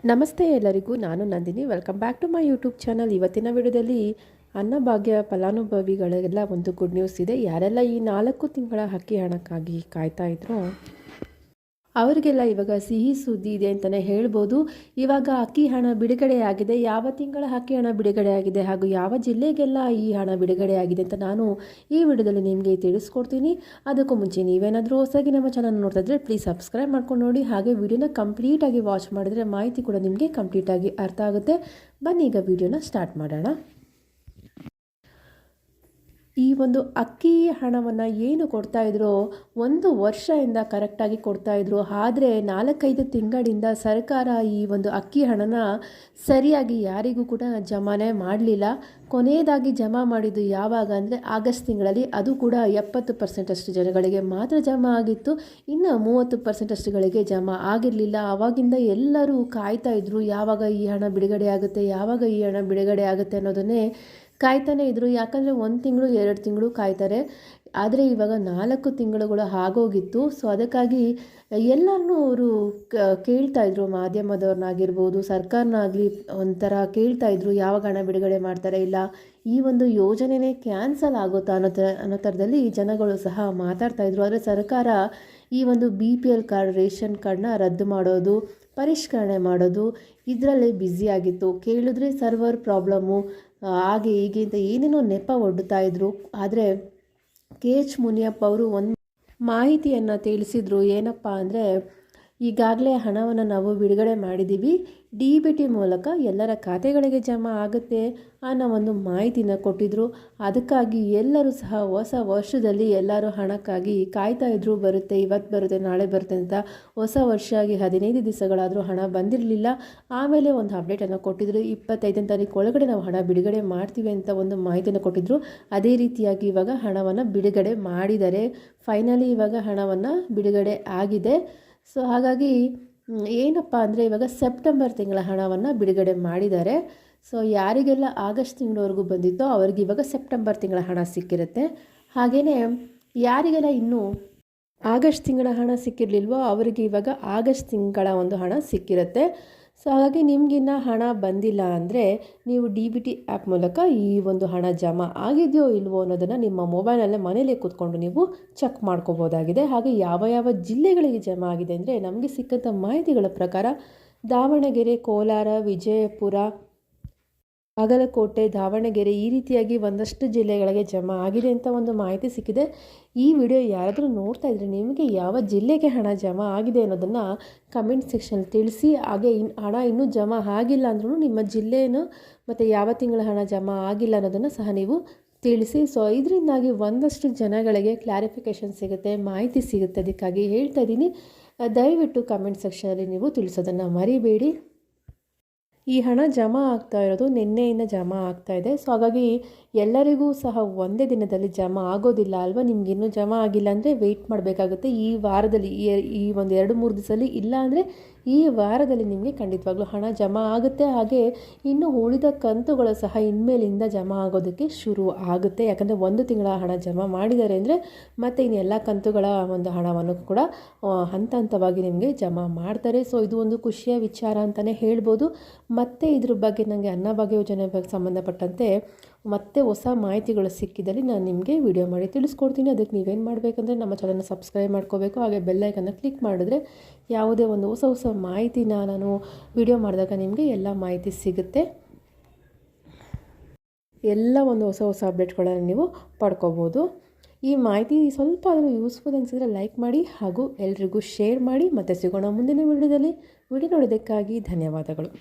ನಮಸ್ತೆ ಎಲ್ಲರಿಗೂ, ನಾನು Nandini. Welcome back to my YouTube channel. ಇವತ್ತಿನ ವಿಡಿಯೋದಲ್ಲಿ ಅನ್ನಭಾಗ್ಯ ಫಲಾನುಭವಿಗಳಿಗೆಲ್ಲ ಒಂದು ಗುಡ್ ನ್ಯೂಸ್ ಇದೆ. ಯಾರೆಲ್ಲ ಈ 4 ತಿಂಗಳ ಅಕ್ಕಿ ಹಣಕ್ಕಾಗಿ ಕಾಯ್ತಾ ಇದ್ರು ಅವರಿಗೆಲ್ಲ ಇವಾಗ ಸಿಹಿ ಸುದ್ದಿ ಇದೆ ಅಂತಲೇ ಹೇಳ್ಬೋದು. ಇವಾಗ ಅಕ್ಕಿ ಹಣ ಬಿಡುಗಡೆಯಾಗಿದೆ. ಯಾವ ತಿಂಗಳ ಅಕ್ಕಿ ಹಣ ಬಿಡುಗಡೆಯಾಗಿದೆ ಹಾಗೂ ಯಾವ ಜಿಲ್ಲೆಗೆಲ್ಲ ಈ ಹಣ ಬಿಡುಗಡೆಯಾಗಿದೆ ಅಂತ ನಾನು ಈ ವಿಡಿಯೋದಲ್ಲಿ ನಿಮಗೆ ತಿಳಿಸ್ಕೊಡ್ತೀನಿ. ಅದಕ್ಕೂ ಮುಂಚೆ ನೀವೇನಾದರೂ ಹೊಸದಾಗಿ ನಮ್ಮ ಚಾನಲ್ ನೋಡ್ತಾ ಇದ್ದರೆ ಪ್ಲೀಸ್ ಸಬ್ಸ್ಕ್ರೈಬ್ ಮಾಡ್ಕೊಂಡು ನೋಡಿ. ಹಾಗೆ ವಿಡಿಯೋನ ಕಂಪ್ಲೀಟಾಗಿ ವಾಚ್ ಮಾಡಿದರೆ ಮಾಹಿತಿ ಕೂಡ ನಿಮಗೆ ಕಂಪ್ಲೀಟಾಗಿ ಅರ್ಥ ಆಗುತ್ತೆ. ಬನ್ನಿ ಈಗ ವಿಡಿಯೋನ ಸ್ಟಾರ್ಟ್ ಮಾಡೋಣ. ಈ ಒಂದು ಅಕ್ಕಿ ಹಣವನ್ನು ಏನು ಕೊಡ್ತಾಯಿದ್ರು, 1 ವರ್ಷದಿಂದ ಕರೆಕ್ಟಾಗಿ ಕೊಡ್ತಾಯಿದ್ರು. ಆದರೆ 4-5 ತಿಂಗಳಿಂದ ಸರ್ಕಾರ ಈ ಒಂದು ಅಕ್ಕಿ ಹಣನ ಸರಿಯಾಗಿ ಯಾರಿಗೂ ಕೂಡ ಜಮಾನೆ ಮಾಡಲಿಲ್ಲ. ಕೊನೆಯದಾಗಿ ಜಮಾ ಮಾಡಿದ್ದು ಯಾವಾಗ ಅಂದರೆ ಆಗಸ್ಟ್ ತಿಂಗಳಲ್ಲಿ. ಅದು ಕೂಡ 70% ಜನಗಳಿಗೆ ಮಾತ್ರ ಜಮಾ ಆಗಿತ್ತು. ಇನ್ನು 30%ಗಳಿಗೆ ಜಮಾ ಆಗಿರಲಿಲ್ಲ. ಆವಾಗಿಂದ ಎಲ್ಲರೂ ಕಾಯ್ತಾ ಇದ್ರು, ಯಾವಾಗ ಈ ಹಣ ಬಿಡುಗಡೆ ಆಗುತ್ತೆ, ಯಾವಾಗ ಈ ಹಣ ಬಿಡುಗಡೆ ಆಗುತ್ತೆ ಅನ್ನೋದನ್ನೇ ಕಾಯ್ತಾನೆ ಇದ್ದರು. ಯಾಕಂದರೆ 1 ತಿಂಗಳು 2 ತಿಂಗಳು ಕಾಯ್ತಾರೆ. ಆದರೆ ಇವಾಗ 4 ತಿಂಗಳುಗಳು ಆಗೋಗಿತ್ತು. ಸೊ ಅದಕ್ಕಾಗಿ ಎಲ್ಲರನ್ನೂ ಅವರು ಕೇಳ್ತಾಯಿದ್ರು, ಮಾಧ್ಯಮದವ್ರನ್ನಾಗಿರ್ಬೋದು, ಸರ್ಕಾರನಾಗಲಿ ಒಂಥರ ಕೇಳ್ತಾಯಿದ್ರು, ಯಾವಾಗ ಹಣ ಬಿಡುಗಡೆ ಮಾಡ್ತಾರೆ, ಇಲ್ಲ ಈ ಒಂದು ಯೋಜನೆನೇ ಕ್ಯಾನ್ಸಲ್ ಆಗುತ್ತಾ ಅನ್ನೋ ಥರದಲ್ಲಿ ಜನಗಳು ಸಹ ಮಾತಾಡ್ತಾಯಿದ್ರು. ಆದರೆ ಸರ್ಕಾರ ಈ ಒಂದು BPL ಕಾರ್ಡ್, ರೇಷನ್ ಕಾರ್ಡ್ನ ರದ್ದು ಮಾಡೋದು, ಪರಿಷ್ಕರಣೆ ಮಾಡೋದು ಇದರಲ್ಲೇ ಬ್ಯುಸಿಯಾಗಿತ್ತು. ಕೇಳಿದ್ರೆ ಸರ್ವರ್ ಪ್ರಾಬ್ಲಮ್ಮು, ಹಾಗೆ ಹೀಗೆ ಅಂತ ಏನೇನೋ ನೆಪ ಒಡ್ಡುತ್ತಾ ಇದ್ರು. ಆದರೆ KH ಮುನಿಯಪ್ಪ ಅವರು ಒಂದು ಮಾಹಿತಿಯನ್ನು ತಿಳಿಸಿದರು. ಏನಪ್ಪ ಅಂದರೆ, ಈಗಾಗಲೇ ಹಣವನ್ನು ನಾವು ಬಿಡುಗಡೆ ಮಾಡಿದ್ದೀವಿ, DBT ಮೂಲಕ ಎಲ್ಲರ ಖಾತೆಗಳಿಗೆ ಜಮಾ ಆಗುತ್ತೆ ಅನ್ನೋ ಒಂದು ಮಾಹಿತಿನ ಕೊಟ್ಟಿದ್ದರು. ಅದಕ್ಕಾಗಿ ಎಲ್ಲರೂ ಸಹ ಹೊಸ ವರ್ಷದಲ್ಲಿ ಎಲ್ಲರೂ ಹಣಕ್ಕಾಗಿ ಕಾಯ್ತಾ ಇದ್ರು. ಬರುತ್ತೆ, ಇವತ್ತು ಬರುತ್ತೆ, ನಾಳೆ ಬರುತ್ತೆ ಅಂತ. ಹೊಸ ವರ್ಷ ಆಗಿ 15 ದಿವಸಗಳಾದರೂ ಹಣ ಬಂದಿರಲಿಲ್ಲ. ಆಮೇಲೆ ಒಂದು ಅಪ್ಡೇಟನ್ನು ಕೊಟ್ಟಿದ್ದರು, 25ನೇ ತಾರೀಕು ಒಳಗಡೆ ನಾವು ಹಣ ಬಿಡುಗಡೆ ಮಾಡ್ತೀವಿ ಅಂತ ಒಂದು ಮಾಹಿತಿಯನ್ನು ಕೊಟ್ಟಿದ್ದರು. ಅದೇ ರೀತಿಯಾಗಿ ಇವಾಗ ಹಣವನ್ನು ಬಿಡುಗಡೆ ಮಾಡಿದ್ದಾರೆ. ಫೈನಲಿ ಇವಾಗ ಹಣವನ್ನು ಬಿಡುಗಡೆ ಆಗಿದೆ. ಸೊ ಹಾಗಾಗಿ ಏನಪ್ಪ ಅಂದರೆ, ಇವಾಗ ಸೆಪ್ಟೆಂಬರ್ ತಿಂಗಳ ಹಣವನ್ನು ಬಿಡುಗಡೆ ಮಾಡಿದ್ದಾರೆ. ಸೊ ಯಾರಿಗೆಲ್ಲ ಆಗಸ್ಟ್ ತಿಂಗಳವರೆಗೂ ಬಂದಿತ್ತೋ ಅವ್ರಿಗೆ ಇವಾಗ ಸೆಪ್ಟೆಂಬರ್ ತಿಂಗಳ ಹಣ ಸಿಕ್ಕಿರುತ್ತೆ. ಹಾಗೆಯೇ ಯಾರಿಗೆಲ್ಲ ಇನ್ನೂ ಆಗಸ್ಟ್ ತಿಂಗಳ ಹಣ ಸಿಕ್ಕಿರಲಿಲ್ವೋ ಅವರಿಗೆ ಇವಾಗ ಆಗಸ್ಟ್ ತಿಂಗಳ ಒಂದು ಹಣ ಸಿಕ್ಕಿರುತ್ತೆ. ಸೊ ಹಾಗಾಗಿ ನಿಮಗಿನ್ನ ಹಣ ಬಂದಿಲ್ಲ ಅಂದರೆ ನೀವು DBT ಆ್ಯಪ್ ಮೂಲಕ ಈ ಒಂದು ಹಣ ಜಮಾ ಆಗಿದೆಯೋ ಇಲ್ವೋ ಅನ್ನೋದನ್ನು ನಿಮ್ಮ ಮೊಬೈಲಲ್ಲೇ ಮನೇಲೇ ಕೂತ್ಕೊಂಡು ನೀವು ಚೆಕ್ ಮಾಡ್ಕೋಬೋದಾಗಿದೆ. ಹಾಗೆ ಯಾವ ಯಾವ ಜಿಲ್ಲೆಗಳಿಗೆ ಜಮಾ ಆಗಿದೆ ಅಂದರೆ, ನಮಗೆ ಸಿಕ್ಕಂಥ ಮಾಹಿತಿಗಳ ಪ್ರಕಾರ ದಾವಣಗೆರೆ, ಕೋಲಾರ, ವಿಜಯಪುರ, ಬಾಗಲಕೋಟೆ, ದಾವಣಗೆರೆ ಈ ರೀತಿಯಾಗಿ ಒಂದಷ್ಟು ಜಿಲ್ಲೆಗಳಿಗೆ ಜಮಾ ಆಗಿದೆ ಅಂತ ಒಂದು ಮಾಹಿತಿ ಸಿಕ್ಕಿದೆ. ಈ ವಿಡಿಯೋ ಯಾರಾದರೂ ನೋಡ್ತಾ ಇದ್ದರೆ ನಿಮಗೆ ಯಾವ ಜಿಲ್ಲೆಗೆ ಹಣ ಜಮಾ ಆಗಿದೆ ಅನ್ನೋದನ್ನು ಕಮೆಂಟ್ ಸೆಕ್ಷನಲ್ಲಿ ತಿಳಿಸಿ. ಹಾಗೆ ಹಣ ಇನ್ನೂ ಜಮಾ ಆಗಿಲ್ಲ ಅಂದ್ರೂ ನಿಮ್ಮ ಜಿಲ್ಲೆಯನ್ನು ಮತ್ತು ಯಾವ ತಿಂಗಳ ಹಣ ಜಮಾ ಆಗಿಲ್ಲ ಅನ್ನೋದನ್ನು ಸಹ ನೀವು ತಿಳಿಸಿ. ಸೊ ಇದರಿಂದಾಗಿ ಒಂದಷ್ಟು ಜನಗಳಿಗೆ ಕ್ಲಾರಿಫಿಕೇಷನ್ ಸಿಗುತ್ತೆ, ಮಾಹಿತಿ ಸಿಗುತ್ತೆ. ಅದಕ್ಕಾಗಿ ಹೇಳ್ತಾ ಇದ್ದೀನಿ, ದಯವಿಟ್ಟು ಕಮೆಂಟ್ ಸೆಕ್ಷನಲ್ಲಿ ನೀವು ತಿಳಿಸೋದನ್ನು ಮರಿಬೇಡಿ. ಈ ಹಣ ಜಮಾ ಆಗ್ತಾ ಇರೋದು ನಿನ್ನೆಯಿಂದ ಜಮಾ ಆಗ್ತಾ ಇದೆ. ಸೊ ಹಾಗಾಗಿ ಎಲ್ಲರಿಗೂ ಸಹ ಒಂದೇ ದಿನದಲ್ಲಿ ಜಮಾ ಆಗೋದಿಲ್ಲ ಅಲ್ವಾ. ನಿಮಗಿನ್ನೂ ಜಮಾ ಆಗಿಲ್ಲ ಅಂದರೆ ವೆಯ್ಟ್ ಮಾಡಬೇಕಾಗುತ್ತೆ. ಈ ವಾರದಲ್ಲಿ ಈ ಒಂದು 2-3 ದಿವಸದಲ್ಲಿ, ಇಲ್ಲ ಅಂದರೆ ಈ ವಾರದಲ್ಲಿ ನಿಮಗೆ ಖಂಡಿತವಾಗ್ಲೂ ಹಣ ಜಮಾ ಆಗುತ್ತೆ. ಹಾಗೆ ಇನ್ನು ಉಳಿದ ಕಂತುಗಳು ಸಹ ಇನ್ಮೇಲಿಂದ ಜಮಾ ಆಗೋದಕ್ಕೆ ಶುರು ಆಗುತ್ತೆ. ಯಾಕಂದರೆ 1 ತಿಂಗಳ ಹಣ ಜಮಾ ಮಾಡಿದ್ದಾರೆ ಅಂದರೆ ಮತ್ತು ಇನ್ನು ಎಲ್ಲ ಕಂತುಗಳ ಒಂದು ಹಣವನ್ನು ಕೂಡ ಹಂತ ಹಂತವಾಗಿ ನಿಮಗೆ ಜಮಾ ಮಾಡ್ತಾರೆ. ಸೊ ಇದು ಒಂದು ಖುಷಿಯ ವಿಚಾರ ಅಂತಲೇ ಹೇಳ್ಬೋದು. ಮತ್ತು ಇದ್ರ ಬಗ್ಗೆ ನನಗೆ ಅನ್ನಭಾಗ್ಯ ಯೋಜನೆ ಬಗ್ಗೆ ಸಂಬಂಧಪಟ್ಟಂತೆ ಮತ್ತೆ ಹೊಸ ಮಾಹಿತಿಗಳು ಸಿಕ್ಕಿದಲ್ಲಿ ನಾನು ನಿಮಗೆ ವಿಡಿಯೋ ಮಾಡಿ ತಿಳಿಸ್ಕೊಡ್ತೀನಿ. ಅದಕ್ಕೆ ನೀವೇನು ಮಾಡಬೇಕಂದ್ರೆ ನಮ್ಮ ಚಾನಲ್ನ ಸಬ್ಸ್ಕ್ರೈಬ್ ಮಾಡ್ಕೋಬೇಕು. ಹಾಗೆ ಬೆಲ್ಲೈಕನ್ನ ಕ್ಲಿಕ್ ಮಾಡಿದ್ರೆ ಯಾವುದೇ ಒಂದು ಹೊಸ ಮಾಹಿತಿನ ನಾನು ವಿಡಿಯೋ ಮಾಡಿದಾಗ ನಿಮಗೆ ಎಲ್ಲ ಮಾಹಿತಿ ಸಿಗುತ್ತೆ. ಎಲ್ಲ ಒಂದು ಹೊಸ ಅಪ್ಡೇಟ್ಗಳನ್ನು ನೀವು ಪಡ್ಕೋಬೋದು. ಈ ಮಾಹಿತಿ ಸ್ವಲ್ಪ ಆದರೂ ಯೂಸ್ಫುಲ್ ಅನಿಸಿದರೆ ಲೈಕ್ ಮಾಡಿ ಹಾಗೂ ಎಲ್ರಿಗೂ ಶೇರ್ ಮಾಡಿ. ಮತ್ತೆ ಸಿಗೋಣ ಮುಂದಿನ ವಿಡಿಯೋದಲ್ಲಿ. ವಿಡಿಯೋ ನೋಡೋದಕ್ಕಾಗಿ ಧನ್ಯವಾದಗಳು.